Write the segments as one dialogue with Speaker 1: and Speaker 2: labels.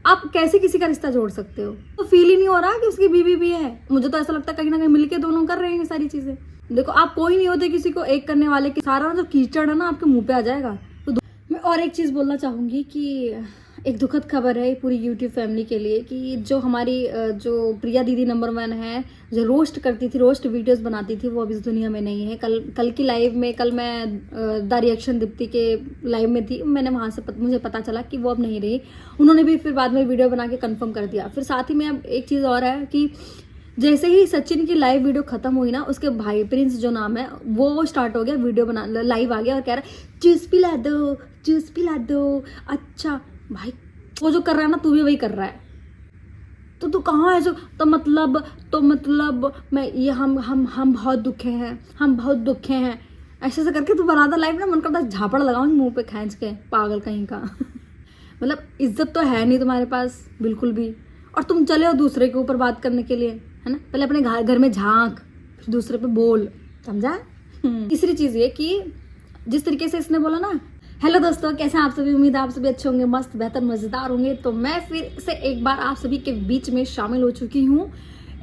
Speaker 1: आप कैसे किसी का रिश्ता जोड़ सकते हो? तो फील ही नहीं हो रहा कि उसकी बीवी भी है। मुझे तो ऐसा लगता है कहीं ना कहीं मिलके दोनों कर रहे हैं ये सारी चीजें। देखो आप कोई नहीं होते किसी को एक करने वाले, कि सारा जो कीचड़ है ना आपके मुंह पे आ जाएगा। तो मैं और एक चीज बोलना चाहूंगी कि एक दुखद खबर है पूरी यूट्यूब फैमिली के लिए कि जो हमारी जो प्रिया दीदी नंबर 1 है, जो रोस्ट करती थी, रोस्ट वीडियोस बनाती थी, वो अब इस दुनिया में नहीं है। कल की लाइव में, कल मैं द रिएक्शन दीप्ति के लाइव में थी, मैंने वहां से मुझे पता चला कि वो अब नहीं रही। उन्होंने भी फिर बाद में वीडियो बना के कंफर्म कर दिया। फिर साथ ही में अब एक चीज़ और है कि जैसे ही सचिन की लाइव वीडियो खत्म हुई ना, उसके भाई प्रिंस जो नाम है वो स्टार्ट हो गया वीडियो बना, लाइव आ गया और कह रहा है जूस पिला दो, जूस पिला दो। अच्छा भाई, वो जो कर रहा है ना तू भी वही कर रहा है, तो तू कहाँ है? जो तो मतलब मैं ये हम बहुत दुखे हैं, हम बहुत दुखे हैं, ऐसे से करके तू बना था लाइव ना। मन करता झापड़ लगाऊंगी मुंह पे खींच के, पागल कहीं का। मतलब इज्जत तो है नहीं तुम्हारे पास बिल्कुल भी, और तुम चले हो दूसरे के ऊपर बात करने के लिए, है ना? पहले अपने घर में झांक, फिर दूसरे पे बोल, समझा? तीसरी चीज ये कि जिस तरीके से इसने बोला ना, हेलो दोस्तों, कैसे हैं आप सभी? उम्मीद है आप सभी अच्छे होंगे, मस्त, बेहतर, मजेदार होंगे। तो मैं फिर से एक बार आप सभी के बीच में शामिल हो चुकी हूँ।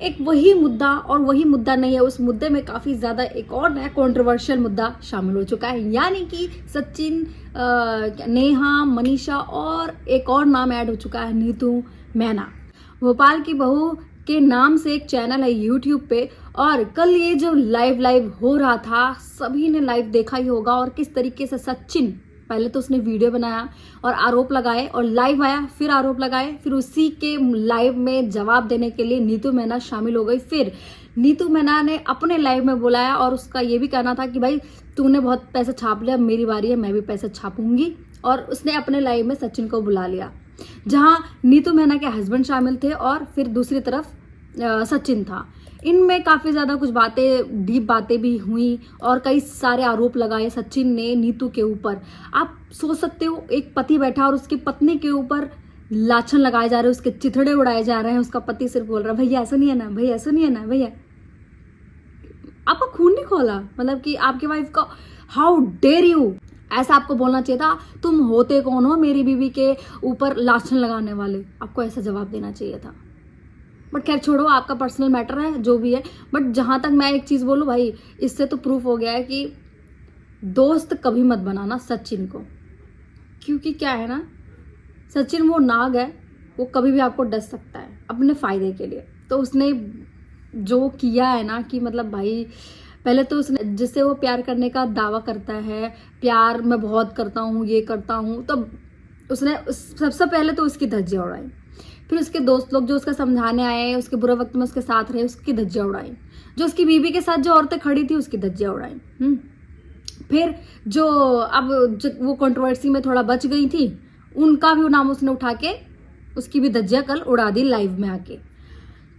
Speaker 1: एक वही मुद्दा, और वही मुद्दा नहीं है, उस मुद्दे में काफी ज्यादा एक और नया कंट्रोवर्शियल मुद्दा शामिल हो चुका है, यानी कि सचिन, नेहा, मनीषा और एक और नाम ऐड हो चुका है, नीतू मैना। भोपाल की बहू के नाम से एक चैनल है यूट्यूब पे, और कल ये जो लाइव हो रहा था, सभी ने लाइव देखा ही होगा। और किस तरीके से सचिन, पहले तो उसने वीडियो बनाया और आरोप लगाए, और लाइव आया, फिर आरोप लगाए, फिर उसी के लाइव में जवाब देने के लिए नीतू मैना शामिल हो गई। फिर नीतू मैना ने अपने लाइव में बुलाया, और उसका ये भी कहना था कि भाई तूने बहुत पैसा छाप लिया, मेरी बारी है, मैं भी पैसा छापूंगी। और उसने अपने लाइव में सचिन को बुला लिया, जहां नीतू मैना के हस्बैंड शामिल थे और फिर दूसरी तरफ सचिन था। इनमें काफी ज्यादा कुछ बातें, डीप बातें भी हुई, और कई सारे आरोप लगाए सचिन ने नीतू के ऊपर। आप सोच सकते हो, एक पति बैठा और उसकी पत्नी के ऊपर लाछन लगाए जा रहे हैं, उसके चिथड़े उड़ाए जा रहे हैं। उसका पति सिर्फ बोल रहा है भैया ऐसा नहीं है ना, भैया ऐसा नहीं है ना, भैया आपका खून नहीं खोला, मतलब कि आपकी वाइफ का हाउ डेयर यू, ऐसा आपको बोलना चाहिए था। तुम होते कौन हो मेरी बीवी के ऊपर लाछन लगाने वाले? आपको ऐसा जवाब देना चाहिए था। बट खैर छोड़ो, आपका पर्सनल मैटर है, जो भी है। बट जहां तक मैं एक चीज बोलूं भाई, इससे तो प्रूफ हो गया है कि दोस्त कभी मत बनाना सचिन को, क्योंकि क्या है ना, सचिन वो नाग है, वो कभी भी आपको डस सकता है अपने फायदे के लिए। तो उसने जो किया है ना, कि मतलब भाई, पहले तो उसने, जिससे वो प्यार करने का दावा करता है, प्यार मैं बहुत करता हूँ, ये करता हूँ, तो उसने सबसे पहले तो उसकी धज्जियां उड़ाई। फिर उसके दोस्त लोग जो उसका समझाने आए, उसके बुरे वक्त में उसके साथ रहे, उसकी धज्जियां उड़ाई। जो उसकी बीवी के साथ जो औरतें खड़ी थी, उसकी धज्जियां उड़ाई। फिर जो अब वो कंट्रोवर्सी में थोड़ा बच गई थी, उनका भी नाम उसने उठा के उसकी भी धज्जियां कल उड़ा दी लाइव में आके।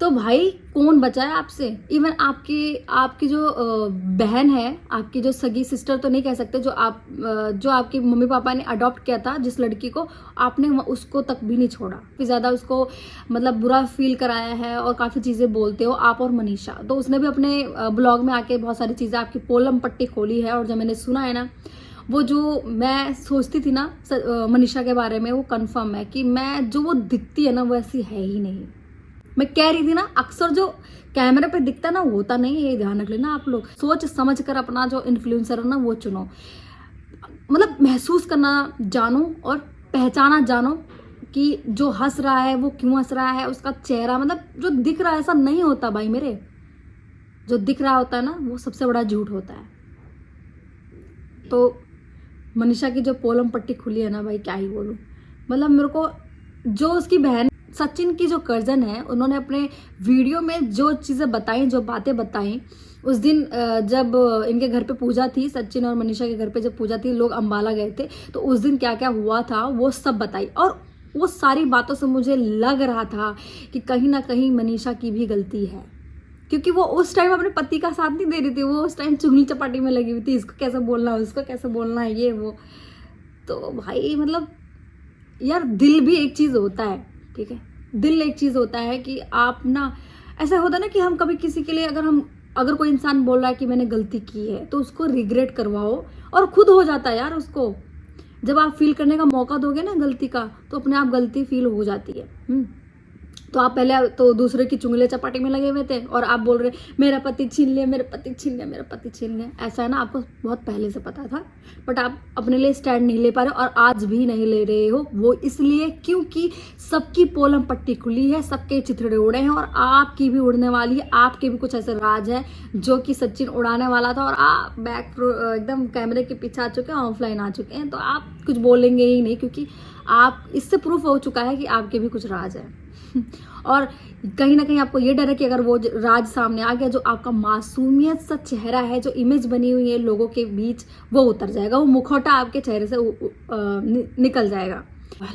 Speaker 1: तो भाई कौन बचा है आपसे? इवन आपकी जो बहन है, आपकी जो सगी सिस्टर तो नहीं कह सकते, जो आपके मम्मी पापा ने अडॉप्ट किया था जिस लड़की को, आपने उसको तक भी नहीं छोड़ा। फिर ज्यादा उसको मतलब बुरा फील कराया है, और काफी चीजें बोलते हो आप और मनीषा। तो उसने भी अपने ब्लॉग में आके बहुत सारी चीजें आपकी पोलम पट्टी खोली है। और जब मैंने सुना है ना, वो जो मैं सोचती थी ना मनीषा के बारे में, वो कंफर्म है कि मैं जो वो दिखती है ना, वो ऐसी है ही नहीं। मैं कह रही थी ना, अक्सर जो कैमरे पे दिखता ना, वो होता नहीं है, ये ध्यान रख लेना आप लोग। सोच समझ कर अपना जो इन्फ्लुएंसर है ना, वो चुनो। मतलब महसूस करना जानो, और पहचाना जानो कि जो हंस रहा है वो क्यों हंस रहा है, उसका चेहरा, मतलब जो दिख रहा है ऐसा नहीं होता भाई मेरे। जो दिख रहा होता है ना, वो सबसे बड़ा झूठ होता है। तो मनीषा की जो पोलम पट्टी खुली है ना भाई, क्या ही बोलूं। मतलब मेरे को जो उसकी बहन सचिन की जो कजन है, उन्होंने अपने वीडियो में जो चीजें बताई, जो बातें बताई, उस दिन जब इनके घर पे पूजा थी, सचिन और मनीषा के घर पे जब पूजा थी, लोग अंबाला गए थे, तो उस दिन क्या क्या हुआ था वो सब बताई। और वो सारी बातों से मुझे लग रहा था कि कहीं ना कहीं मनीषा की भी गलती है, क्योंकि वो उस टाइम अपने पति का साथ नहीं दे रही थी। वो उस टाइम चुगली चपाटी में लगी हुई थी, इसको कैसे बोलना है, उसको कैसे बोलना है, ये वो। तो भाई मतलब यार, दिल भी एक चीज होता है, ठीक है, दिल एक चीज होता है कि आप ना, ऐसा होता है ना कि हम कभी किसी के लिए, अगर कोई इंसान बोल रहा है कि मैंने गलती की है, तो उसको रिग्रेट करवाओ, और खुद हो जाता है यार उसको। जब आप फील करने का मौका दोगे ना गलती का, तो अपने आप गलती फील हो जाती है। तो आप पहले तो दूसरे की चुंगली चपाटी में लगे हुए थे और आप बोल रहे मेरा पति छीन लिया, मेरा पति छीन लिया, मेरा पति छीन लिया। ऐसा है ना, आपको बहुत पहले से पता था, बट आप अपने लिए स्टैंड नहीं ले पा रहे हो, और आज भी नहीं ले रहे हो। वो इसलिए क्योंकि सबकी पोलम पट्टी खुली है, सबके चिथड़े उड़े हैं, और आपकी भी उड़ने वाली है। आपके भी कुछ ऐसे राज है जो कि सचिन उड़ाने वाला था, और आप एकदम कैमरे के पीछे आ चुके हैं, ऑफलाइन आ चुके हैं, तो आप कुछ बोलेंगे ही नहीं, क्योंकि आप इससे प्रूफ हो चुका है कि आपके भी कुछ राज है। और कहीं ना कहीं आपको ये डर है कि अगर वो राज सामने आ गया, जो आपका मासूमियत सा चेहरा है, जो इमेज बनी हुई है लोगों के बीच, वो उतर जाएगा, वो मुखौटा आपके चेहरे से निकल जाएगा।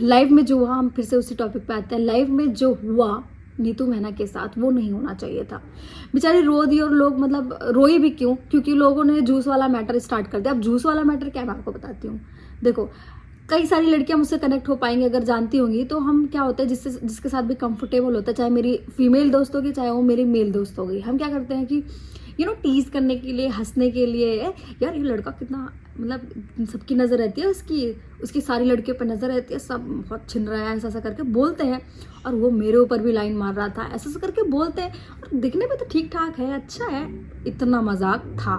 Speaker 1: लाइफ में जो हुआ, हम फिर से उसी टॉपिक पे आते हैं, लाइफ में जो हुआ नीतू मेहना के साथ, वो नहीं होना चाहिए था। बेचारी रो दी, और लोग मतलब रोई भी क्यों, क्योंकि लोगों ने जूस वाला मैटर स्टार्ट कर दिया। अब जूस वाला मैटर क्या, मैं आपको बताती हूँ। देखो, कई सारी लड़कियां मुझसे कनेक्ट हो पाएंगी अगर जानती होंगी, तो हम क्या होता है, जिसके साथ भी कंफर्टेबल होता है, चाहे मेरी फीमेल दोस्त होगी, चाहे वो मेरी मेल दोस्त होगी, हम क्या करते हैं कि टीज करने के लिए, हंसने के लिए, यार ये लड़का कितना, मतलब सबकी नज़र रहती है उसकी सारी लड़कियों पर नज़र रहती है, सब बहुत छिन रहा है, ऐसा करके बोलते हैं। और वो मेरे ऊपर भी लाइन मार रहा था, ऐसा करके बोलते हैं, और दिखने में तो ठीक ठाक है, अच्छा है। इतना मजाक था,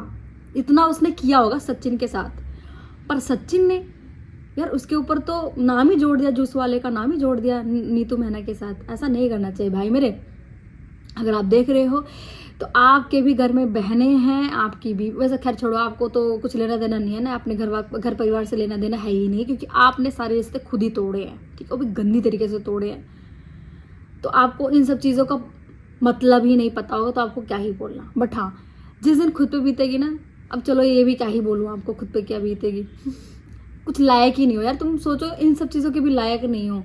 Speaker 1: इतना उसने किया होगा सचिन के साथ, पर सचिन ने यार उसके ऊपर तो नाम ही जोड़ दिया, जूस वाले का नाम ही जोड़ दिया नीतू मेहना के साथ। ऐसा नहीं करना चाहिए भाई मेरे। अगर आप देख रहे हो तो आपके भी घर में बहनें हैं, आपकी भी, वैसे खैर छोड़ो, आपको तो कुछ लेना देना नहीं है ना, अपने घर परिवार से लेना देना है ही नहीं, क्योंकि आपने सारे रिश्ते खुद ही तोड़े हैं, ठीक है, वो भी गंदी तरीके से तोड़े हैं। तो आपको इन सब चीज़ों का मतलब ही नहीं पता होगा, तो आपको क्या ही बोलना। बट हाँ, जिस दिन खुद पे बीतेगी ना, अब चलो ये भी क्या ही बोलूँ आपको, खुद पे क्या बीतेगी, कुछ लायक ही नहीं हो यार। तुम सोचो, इन सब चीज़ों के भी लायक नहीं हो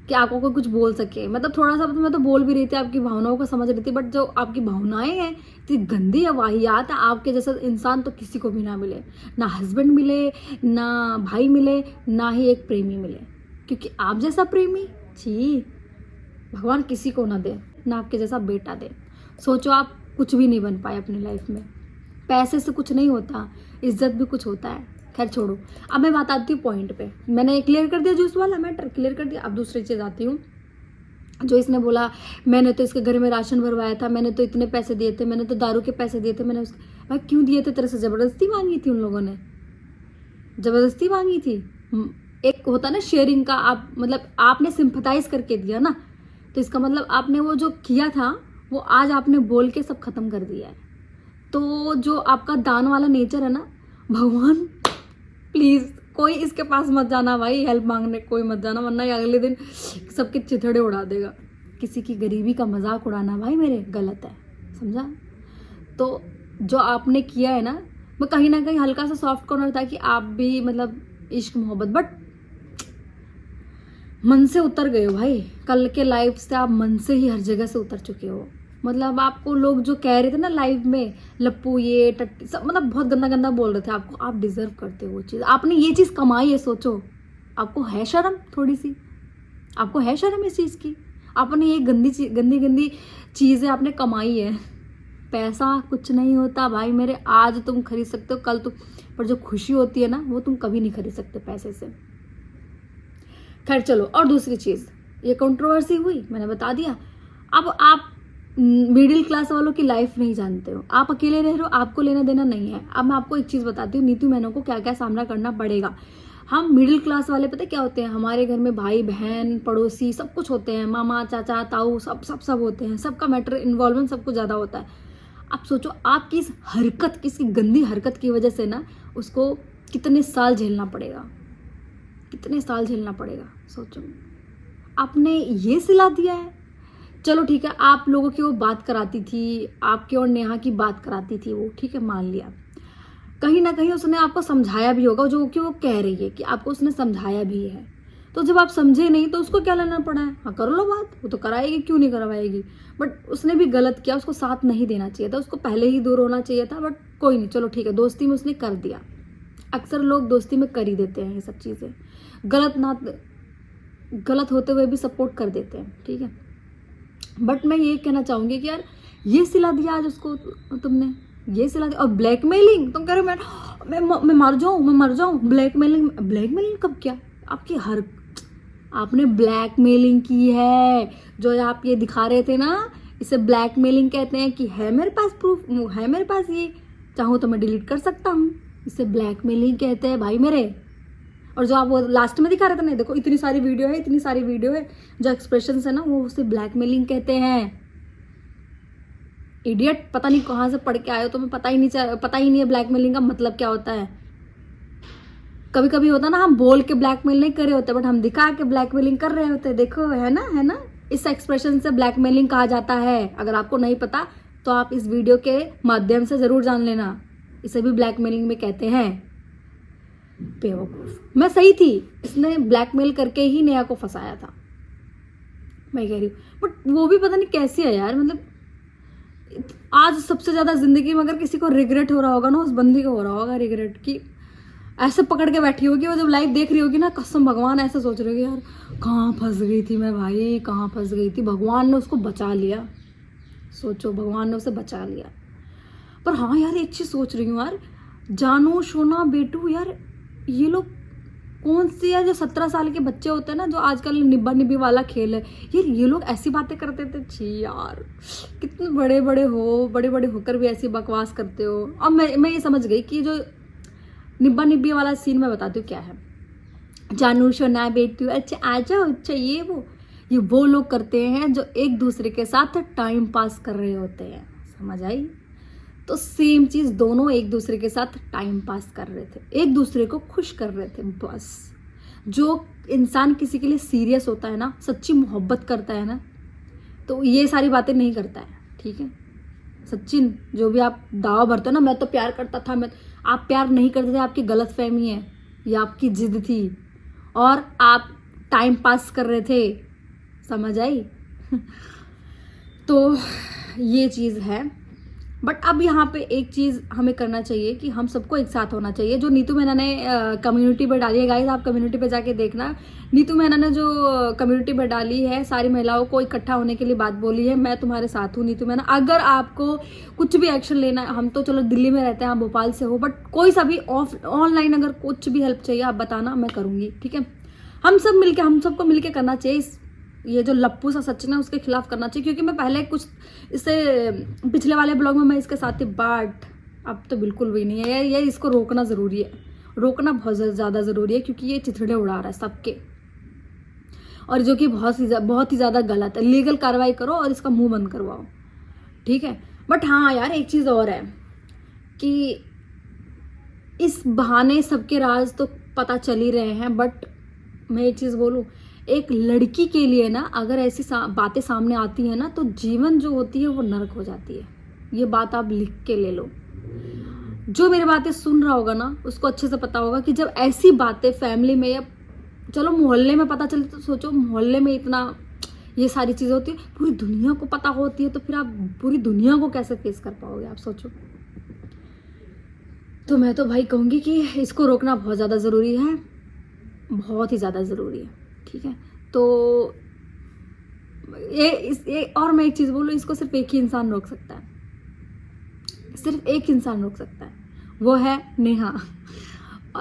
Speaker 1: कि आपको कोई कुछ बोल सके। मतलब थोड़ा सा मैं तो बोल भी रही थी, आपकी भावनाओं को समझ रही थी, बट जो आपकी भावनाएं हैं इतनी गंदी है, वाहियात है। आपके जैसा इंसान तो किसी को भी ना मिले, ना हस्बैंड मिले, ना भाई मिले, ना ही एक प्रेमी मिले, क्योंकि आप जैसा प्रेमी, छी, भगवान किसी को ना दे, ना आपके जैसा बेटा दे। सोचो, आप कुछ भी नहीं बन पाए अपनी लाइफ में, पैसे से कुछ नहीं होता, इज्जत भी कुछ होता है। खैर छोड़ो, अब मैं बात आती हूँ पॉइंट पे। मैंने क्लियर कर दिया जूस वाला मैटर, क्लियर कर दिया। अब दूसरी चीज़ आती हूँ, जो इसने बोला मैंने तो इसके घर में राशन भरवाया था, मैंने तो इतने पैसे दिए थे, मैंने तो दारू के पैसे दिए थे, मैंने भाई क्यों दिए थे? तेरे से ज़बरदस्ती मांगी थी उन लोगों ने, ज़बरदस्ती मांगी थी। एक होता ना शेयरिंग का, आप मतलब आपने सिंपथाइज करके दिया ना, तो इसका मतलब आपने वो जो किया था वो आज आपने बोल के सब खत्म कर दिया है। तो जो आपका दान वाला नेचर है ना, भगवान प्लीज़ कोई इसके पास मत जाना भाई, हेल्प मांगने कोई मत जाना, वरना ये अगले दिन सबके चिथड़े उड़ा देगा। किसी की गरीबी का मजाक उड़ाना भाई मेरे गलत है, समझा? तो जो आपने किया है ना, वो कहीं ना कहीं हल्का सा सॉफ्ट कॉर्नर था कि आप भी मतलब इश्क मोहब्बत, बट मन से उतर गए हो भाई। कल के लाइफ से आप मन से ही हर जगह से उतर चुके हो। मतलब आपको लोग जो कह रहे थे ना लाइव में, लप्पू ये टट्टी सब, मतलब बहुत गंदा गंदा बोल रहे थे आपको, आप डिजर्व करते हो वो चीज़। आपने ये चीज़ कमाई है, सोचो, आपको है शर्म थोड़ी सी? आपको है शर्म इस चीज़ की? आपने ये गंदी चीज़ें आपने कमाई है। पैसा कुछ नहीं होता भाई मेरे, आज तुम खरीद सकते हो, कल तुम, पर जो खुशी होती है ना, वो तुम कभी नहीं खरीद सकते पैसे से। खैर चलो, और दूसरी चीज़, ये कंट्रोवर्सी हुई, मैंने बता दिया। अब आप मिडिल क्लास वालों की लाइफ नहीं जानते हो, आप अकेले रह रहे हो, आपको लेना देना नहीं है। अब मैं आपको एक चीज़ बताती हूँ, नीतू मेहना को क्या क्या सामना करना पड़ेगा। हम मिडिल क्लास वाले पता क्या होते हैं, हमारे घर में भाई बहन पड़ोसी सब कुछ होते हैं, मामा चाचा ताऊ सब होते हैं, सबका मैटर इन्वॉल्वमेंट सब कुछ ज़्यादा होता है। आप सोचो, आपकी इस हरकत, किसी गंदी हरकत की वजह से ना उसको कितने साल झेलना पड़ेगा, कितने साल झेलना पड़ेगा। सोचो, आपने ये सिला दिया है। चलो ठीक है, आप लोगों की वो बात कराती थी, आपके और नेहा की बात कराती थी वो, ठीक है, मान लिया। कहीं ना कहीं उसने आपको समझाया भी होगा, जो कि वो कह रही है कि आपको उसने समझाया भी है। तो जब आप समझे नहीं तो उसको क्या लेना पड़ा है? हाँ कर लो बात, वो तो कराएगी, क्यों नहीं करवाएगी। बट उसने भी गलत किया, उसको साथ नहीं देना चाहिए था, उसको पहले ही दूर होना चाहिए था। बट कोई नहीं, चलो ठीक है, दोस्ती में उसने कर दिया। अक्सर लोग दोस्ती में कर ही देते हैं ये सब चीज़ें, गलत होते हुए भी सपोर्ट कर देते हैं, ठीक है। बट मैं ये कहना चाहूँगी कि यार ये सिला दिया आज उसको तुमने, ये सिला और ब्लैकमेलिंग, तुम कह रहे हो मैं मर जाऊं, ब्लैकमेलिंग कब क्या? आपकी हर आपने ब्लैकमेलिंग की है, जो आप ये दिखा रहे थे ना, इसे ब्लैकमेलिंग कहते हैं कि है मेरे पास प्रूफ, है मेरे पास, ये चाहूँ तो मैं डिलीट कर सकता हूँ, इसे ब्लैकमेलिंग कहते हैं भाई मेरे। और जो आप वो लास्ट में दिखा रहे थे ना, देखो इतनी सारी वीडियो है, जो एक्सप्रेशन है ना, वो उसे ब्लैकमेलिंग कहते हैं। इडियट, पता नहीं कहाँ से पढ़ के आए हो, तुम्हें पता ही नहीं है ब्लैकमेलिंग का मतलब क्या होता है। कभी कभी होता ना, हम बोल के ब्लैकमेल नहीं कर रहे होते, बट हम दिखा के ब्लैकमेलिंग कर रहे होते। देखो है ना, इस एक्सप्रेशन से ब्लैकमेलिंग कहा जाता है। अगर आपको नहीं पता तो आप इस वीडियो के माध्यम से जरूर जान लेना, इसे भी ब्लैकमेलिंग में कहते हैं। बेवकूफ, मैं सही थी, इसने ब्लैकमेल करके ही नेहा को फंसाया था, मैं कह रही हूँ। बट वो भी पता नहीं कैसी है यार, मतलब आज सबसे ज्यादा जिंदगी में अगर किसी को रिग्रेट हो रहा होगा ना, उस बंदी को हो रहा होगा रिग्रेट, कि ऐसे पकड़ के बैठी होगी वो, जब लाइव देख रही होगी ना, कसम भगवान ऐसा सोच रही होगी यार कहाँ फंस गई थी मैं भाई, कहाँ फंस गई थी, भगवान ने उसको बचा लिया। सोचो, भगवान ने उसे बचा लिया। पर हाँ यार, एक चीज सोच रही हूँ यार, जानू, सोना, बेटू, यार ये लोग कौन सी है, जो 17 साल के बच्चे होते हैं ना, जो आजकल निब्बा निब्बी वाला खेल है यार, ये लोग ऐसी बातें करते थे। छी यार, कितने बड़े बड़े होकर भी ऐसी बकवास करते हो। अब मैं ये समझ गई कि जो निब्बा निब्बी वाला सीन मैं बताती हूँ क्या है। जानू, सोना, बेटू, अच्छा आ जाओ, अच्छा ये वो लोग करते हैं जो एक दूसरे के साथ टाइम पास कर रहे होते हैं, समझ आई? तो सेम चीज, दोनों एक दूसरे के साथ टाइम पास कर रहे थे, एक दूसरे को खुश कर रहे थे बस। जो इंसान किसी के लिए सीरियस होता है ना, सच्ची मोहब्बत करता है ना, तो ये सारी बातें नहीं करता है, ठीक है? सचिन, जो भी आप दावा भरते हो ना, मैं तो प्यार करता था, आप प्यार नहीं करते थे, आपकी गलत फहमी है, या आपकी जिद थी, और आप टाइम पास कर रहे थे, समझ आई? तो ये चीज़ है। बट अब यहाँ पे एक चीज़ हमें करना चाहिए कि हम सबको एक साथ होना चाहिए। जो नीतू मेहना ने कम्युनिटी पे डाली है, गाइस आप कम्युनिटी पे जाके देखना, नीतू मेहना ने जो कम्युनिटी पे डाली है, सारी महिलाओं को इकट्ठा होने के लिए बात बोली है, मैं तुम्हारे साथ हूँ नीतू मेहना। अगर आपको कुछ भी एक्शन लेना है, हम तो चलो दिल्ली में रहते हैं, आप भोपाल से हो, बट कोई सा भी ऑनलाइन अगर कुछ भी हेल्प चाहिए आप बताना, मैं करूँगी, ठीक है? हम सबको मिलके करना चाहिए। ये जो लप्पू सा सचिन है उसके खिलाफ करना चाहिए, क्योंकि मैं पहले कुछ इससे पिछले वाले ब्लॉग में मैं इसके साथ थी, बट अब तो बिल्कुल भी नहीं है। ये इसको रोकना ज़रूरी है, रोकना बहुत ज़्यादा ज़रूरी है, क्योंकि ये चिथड़े उड़ा रहा है सबके, और जो कि बहुत ही ज़्यादा गलत है। लीगल कार्रवाई करो और इसका मुंह बंद करवाओ, ठीक है? बट हाँ यार, एक चीज़ और है कि इस बहाने सबके राज तो पता चल ही रहे हैं, बट मैं एक चीज़ बोलूँ, एक लड़की के लिए ना, अगर ऐसी बातें सामने आती है ना, तो जीवन जो होती है वो नरक हो जाती है। ये बात आप लिख के ले लो। जो मेरी बातें सुन रहा होगा ना, उसको अच्छे से पता होगा कि जब ऐसी बातें फैमिली में या चलो मोहल्ले में पता चलती, तो सोचो मोहल्ले में इतना ये सारी चीज़ें होती है, पूरी दुनिया को पता होती है, तो फिर आप पूरी दुनिया को कैसे फेस कर पाओगे, आप सोचो। तो मैं तो भाई कहूँगी कि इसको रोकना बहुत ज़्यादा ज़रूरी है, बहुत ही ज़्यादा ज़रूरी है, ठीक है? तो और मैं एक चीज़ बोलूँ, इसको सिर्फ एक ही इंसान रोक सकता है, सिर्फ एक इंसान रोक सकता है, वो है नेहा।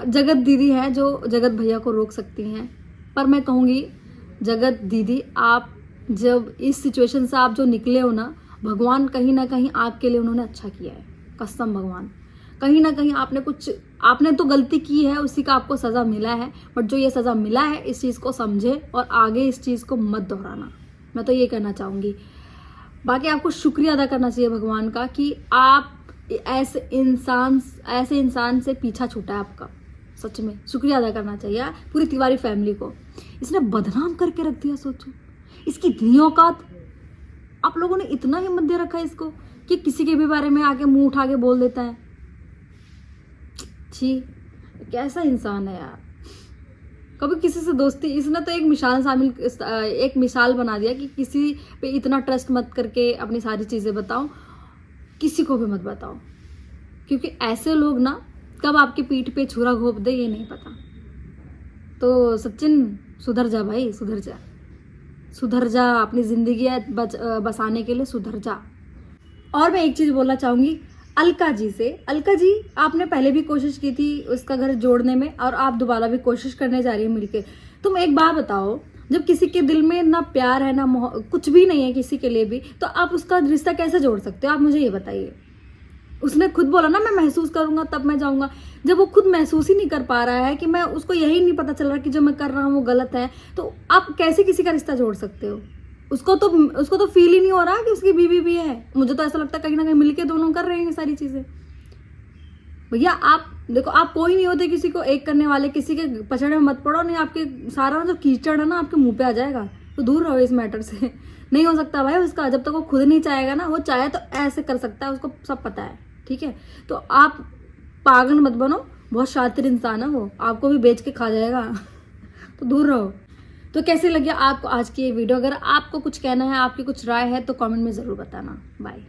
Speaker 1: जगत दीदी है जो जगत भैया को रोक सकती हैं, पर मैं कहूँगी जगत दीदी, आप जब इस सिचुएशन से आप जो निकले हो ना, भगवान कहीं ना कहीं आपके लिए उन्होंने अच्छा किया है, कसम भगवान। कहीं ना कहीं आपने तो गलती की है, उसी का आपको सज़ा मिला है, बट जो ये सज़ा मिला है इस चीज़ को समझे और आगे इस चीज़ को मत दोहराना, मैं तो ये कहना चाहूँगी। बाकी आपको शुक्रिया अदा करना चाहिए भगवान का कि आप ऐसे इंसान से पीछा छूटा है आपका, सच में शुक्रिया अदा करना चाहिए पूरी तिवारी फैमिली को। इसने बदनाम करके रख दिया, सोचो इसकी इतनी औकात, आप लोगों ने इतना हिम्मत दे रखा है इसको कि किसी के भी बारे में आके मुंह उठा के बोल देता है। छी, कैसा इंसान है यार। कभी किसी से दोस्ती, इसने तो एक मिसाल बना दिया कि किसी पे इतना ट्रस्ट मत करके अपनी सारी चीज़ें बताओ, किसी को भी मत बताओ, क्योंकि ऐसे लोग ना कब आपकी पीठ पे छुरा घोंप दे ये नहीं पता। तो सचिन सुधर जा भाई, सुधर जा, अपनी ज़िंदगी बसाने के लिए सुधर जा। और मैं एक चीज़ बोलना चाहूँगी, अलका जी से। अलका जी, आपने पहले भी कोशिश की थी उसका घर जोड़ने में और आप दोबारा भी कोशिश करने जा रही है मिलके। तुम एक बात बताओ, जब किसी के दिल में ना प्यार है ना कुछ भी नहीं है किसी के लिए भी, तो आप उसका रिश्ता कैसे जोड़ सकते हो? आप मुझे ये बताइए। उसने खुद बोला ना मैं महसूस करूंगा तब मैं जाऊंगा। जब वो खुद महसूस ही नहीं कर पा रहा है कि मैं, उसको यही नहीं पता चल रहा कि जो मैं कर रहा हूँ वो गलत है, तो आप कैसे किसी का रिश्ता जोड़ सकते हो? उसको तो फील ही नहीं हो रहा कि उसकी बीवी भी है। मुझे तो ऐसा लगता है कहीं ना कहीं मिलके दोनों कर रहे हैं ये सारी चीजें। भैया आप देखो, आप कोई नहीं होते किसी को एक करने वाले, किसी के पछाड़े में मत पड़ो, नहीं आपके सारा जो कीचड़ है ना आपके मुंह पे आ जाएगा। तो दूर रहो इस मैटर से। नहीं हो सकता भाई उसका, जब तक वो खुद नहीं चाहेगा ना। वो चाहे तो ऐसे कर सकता है, उसको सब पता है, ठीक है? तो आप पागल मत बनो, बहुत शातिर इंसान है वो, आपको भी बेच के खा जाएगा। तो दूर रहो। तो कैसे लगे आपको आज की ये वीडियो? अगर आपको कुछ कहना है, आपकी कुछ राय है तो कमेंट में ज़रूर बताना। बाय।